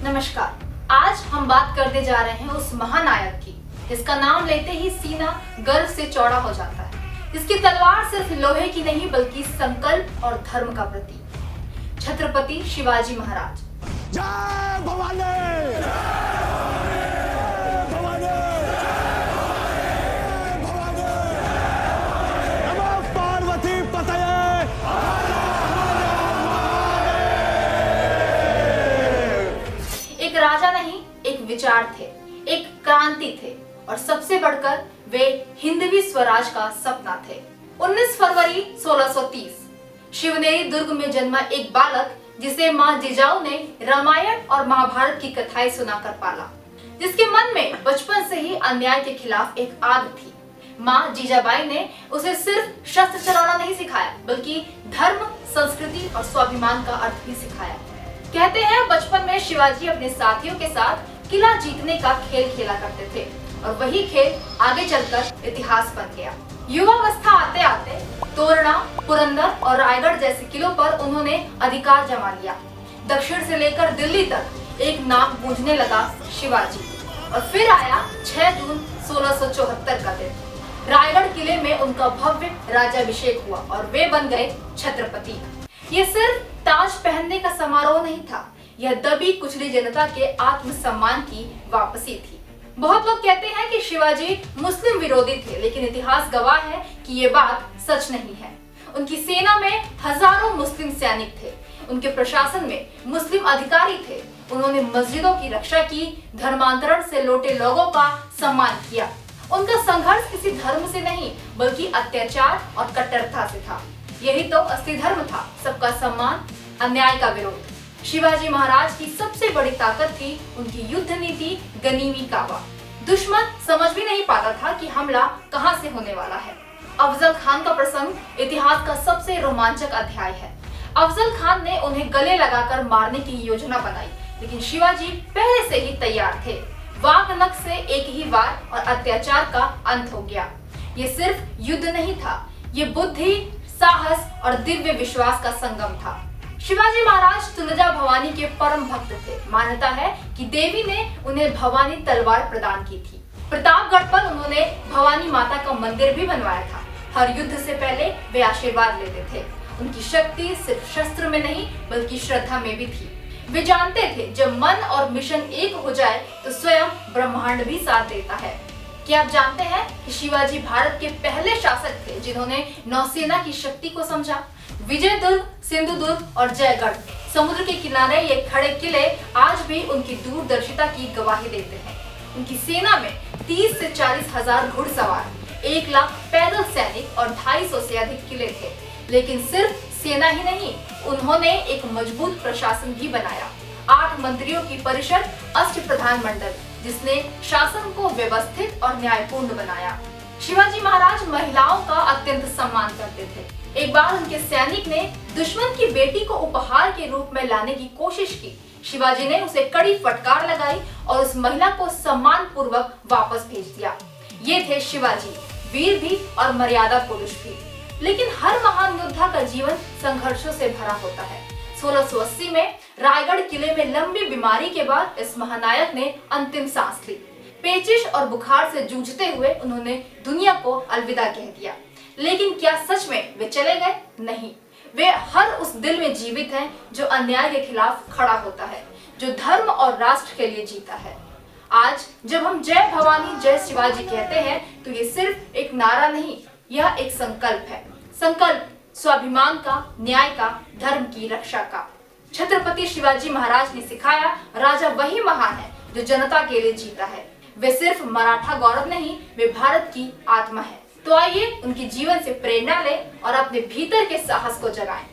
नमस्कार। आज हम बात करने जा रहे हैं उस महानायक की जिसका नाम लेते ही सीना गर्व से चौड़ा हो जाता है, जिसकी तलवार सिर्फ लोहे की नहीं बल्कि संकल्प और धर्म का प्रतीक, छत्रपति शिवाजी महाराज। जय भवानी! एक राजा नहीं, एक विचार थे, एक क्रांति थे और सबसे बढ़कर वे हिंदवी स्वराज का सपना थे। 19 फरवरी 1630 शिवनेरी दुर्ग में जन्मा एक बालक जिसे माँ जिजाऊ ने रामायण और महाभारत की कथाएं सुनाकर पाला, जिसके मन में बचपन से ही अन्याय के खिलाफ एक आग थी। माँ जीजाबाई ने उसे सिर्फ शस्त्र चलाना नहीं सिखाया बल्कि धर्म, संस्कृति और स्वाभिमान का अर्थ भी सिखाया। कहते हैं बचपन में शिवाजी अपने साथियों के साथ किला जीतने का खेल खेला करते थे और वही खेल आगे चलकर इतिहास बन गया। युवावस्था आते आते तोरणा, पुरंदर और रायगढ़ जैसे किलों पर उन्होंने अधिकार जमा लिया। दक्षिण से लेकर दिल्ली तक एक नाम गूंजने लगा, शिवाजी। और फिर आया 6 जून 1674 का दिन। रायगढ़ किले में उनका भव्य राज्याभिषेक हुआ और वे बन गए छत्रपति। ये सिर्फ ताज पहनने का समारोह नहीं था, यह दबी कुचली जनता के आत्मसम्मान की वापसी थी। बहुत लोग कहते हैं कि शिवाजी मुस्लिम विरोधी थे, लेकिन इतिहास गवाह है कि ये बात सच नहीं है। उनकी सेना में हजारों मुस्लिम सैनिक थे, उनके प्रशासन में मुस्लिम अधिकारी थे। उन्होंने मस्जिदों की रक्षा की, धर्मांतरण से लौटे लोगों का सम्मान किया। उनका संघर्ष किसी धर्म से नहीं बल्कि अत्याचार और कट्टरता से था। यही तो असली धर्म था, सबका सम्मान, अन्याय का विरोध। शिवाजी महाराज की सबसे बड़ी ताकत थी उनकी युद्ध नीति, गनीमी कावा। दुश्मन समझ भी नहीं पाता था कि हमला कहां से होने वाला है। अफजल खान का प्रसंग इतिहास का सबसे रोमांचक अध्याय है। अफजल खान ने उन्हें गले लगाकर मारने की योजना बनाई, लेकिन शिवाजी पहले से ही तैयार थे। वाकनक से एक ही वार और अत्याचार का अंत हो गया। ये सिर्फ युद्ध नहीं था, ये बुद्धि, साहस और दिव्य विश्वास का संगम था। शिवाजी महाराज तुलजा भवानी के परम भक्त थे। मान्यता है कि देवी ने उन्हें भवानी तलवार प्रदान की थी। प्रतापगढ़ पर उन्होंने भवानी माता का मंदिर भी बनवाया था। हर युद्ध से पहले वे आशीर्वाद लेते थे। उनकी शक्ति सिर्फ शस्त्र में नहीं बल्कि श्रद्धा में भी थी। वे जानते थे जब मन और मिशन एक हो जाए तो स्वयं ब्रह्मांड भी साथ देता है। क्या आप जानते हैं कि शिवाजी भारत के पहले शासक थे जिन्होंने नौसेना की शक्ति को समझा। विजयदुर्ग, सिंधुदुर्ग और जयगढ़ समुद्र के किनारे ये खड़े किले आज भी उनकी दूरदर्शिता की गवाही देते हैं। उनकी सेना में 30 से 40 हजार घुड़सवार, 1 लाख पैदल सैनिक और 250 से अधिक किले थे। लेकिन सिर्फ सेना ही नहीं, उन्होंने एक मजबूत प्रशासन भी बनाया। 8 मंत्रियों की परिषद, अष्टप्रधान मंडल, जिसने शासन को व्यवस्थित और न्यायपूर्ण बनाया। शिवाजी महाराज महिलाओं का अत्यंत सम्मान करते थे। एक बार उनके सैनिक ने दुश्मन की बेटी को उपहार के रूप में लाने की कोशिश की। शिवाजी ने उसे कड़ी फटकार लगाई और उस महिला को सम्मान पूर्वक वापस भेज दिया। ये थे शिवाजी, वीर भी और मर्यादा पुरुष भी। लेकिन हर महान योद्धा का जीवन संघर्षों से भरा होता है। 1680 में रायगढ़ किले में लंबी बीमारी के बाद इस महानायक ने अंतिम सांस ली। पेचिश और बुखार से जूझते हुए उन्होंने दुनिया को अलविदा कह दिया। लेकिन क्या सच में वे चले गए? नहीं, वे हर उस दिल में जीवित हैं जो अन्याय के खिलाफ खड़ा होता है, जो धर्म और राष्ट्र के लिए जीता है। आज जब हम जय भवानी जय शिवाजी कहते हैं तो ये सिर्फ एक नारा नहीं, यह एक संकल्प है। संकल्प स्वाभिमान का, न्याय का, धर्म की रक्षा का। छत्रपति शिवाजी महाराज ने सिखाया, राजा वही महान है जो जनता के लिए जीता है। वे सिर्फ मराठा गौरव नहीं, वे भारत की आत्मा है। तो आइए उनके जीवन से प्रेरणा लें और अपने भीतर के साहस को जगाएं।